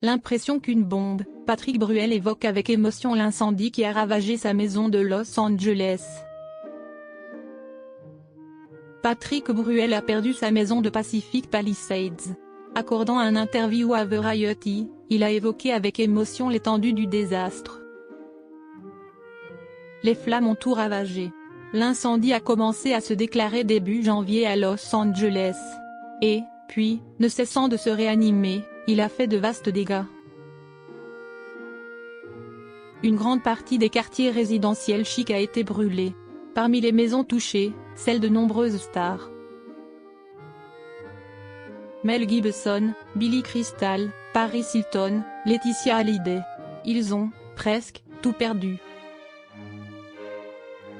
L'impression qu'une bombe, Patrick Bruel évoque avec émotion l'incendie qui a ravagé sa maison de Los Angeles. Patrick Bruel a perdu sa maison de Pacific Palisades. Accordant un interview à Variety, il a évoqué avec émotion l'étendue du désastre. Les flammes ont tout ravagé. L'incendie a commencé à se déclarer début janvier à Los Angeles. Et, puis, ne cessant de se réanimer, il a fait de vastes dégâts. Une grande partie des quartiers résidentiels chics a été brûlée. Parmi les maisons touchées, celles de nombreuses stars. Mel Gibson, Billy Crystal, Paris Hilton, Laetitia Hallyday. Ils ont, presque, tout perdu.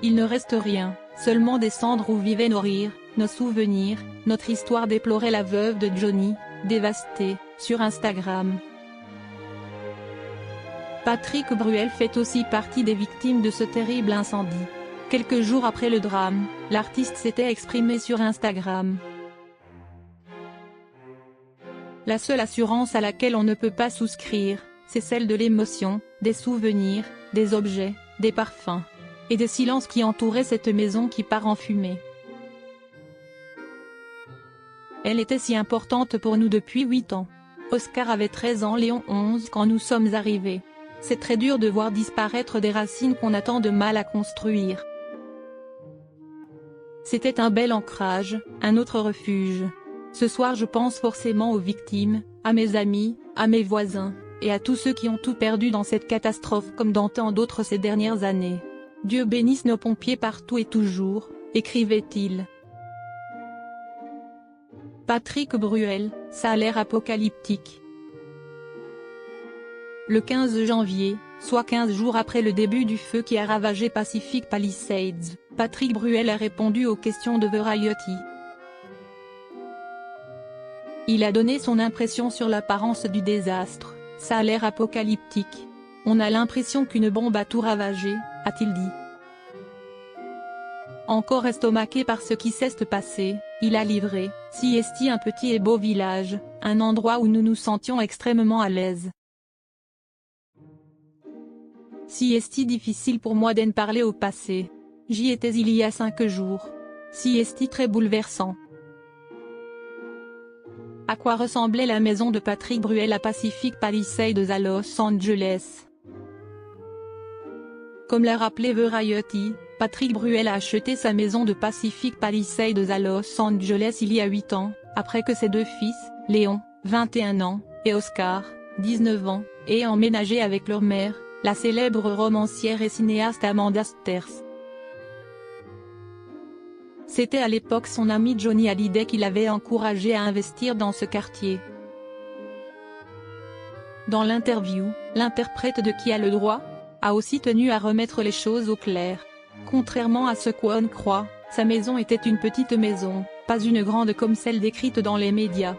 Il ne reste rien, seulement des cendres où vivaient nos rires, nos souvenirs, notre histoire, déplorait la veuve de Johnny, dévastée, sur Instagram. Patrick Bruel fait aussi partie des victimes de ce terrible incendie. Quelques jours après le drame, l'artiste s'était exprimé sur Instagram. La seule assurance à laquelle on ne peut pas souscrire, c'est celle de l'émotion, des souvenirs, des objets, des parfums. Et des silences qui entouraient cette maison qui part en fumée. Elle était si importante pour nous depuis 8 ans. Oscar avait 13 ans, Léon 11 quand nous sommes arrivés. C'est très dur de voir disparaître des racines qu'on a tant de mal à construire. C'était un bel ancrage, un autre refuge. Ce soir je pense forcément aux victimes, à mes amis, à mes voisins, et à tous ceux qui ont tout perdu dans cette catastrophe comme dans tant d'autres ces dernières années. Dieu bénisse nos pompiers partout et toujours, écrivait-il. Patrick Bruel, ça a l'air apocalyptique. Le 15 janvier, soit 15 jours après le début du feu qui a ravagé Pacific Palisades, Patrick Bruel a répondu aux questions de Variety. Il a donné son impression sur l'apparence du désastre. Ça a l'air apocalyptique. On a l'impression qu'une bombe a tout ravagé, a-t-il dit. Encore estomaqué par ce qui s'est passé, il a livré « Siesti, un petit et beau village, un endroit où nous nous sentions extrêmement à l'aise. Siesti, difficile pour moi d'en parler au passé. J'y étais il y a 5 jours. Siesti, très bouleversant. » À quoi ressemblait la maison de Patrick Bruel à Pacific Palisades à Los Angeles? Comme l'a rappelé Variety, Patrick Bruel a acheté sa maison de Pacific Palisades à Los Angeles il y a 8 ans, après que ses 2 fils, Léon, 21 ans, et Oscar, 19 ans, aient emménagé avec leur mère, la célèbre romancière et cinéaste Amanda Sters. C'était à l'époque son ami Johnny Hallyday qui l'avait encouragé à investir dans ce quartier. Dans l'interview, l'interprète de Qui a le droit a aussi tenu à remettre les choses au clair. Contrairement à ce qu'on croit, sa maison était une petite maison, pas une grande comme celle décrite dans les médias.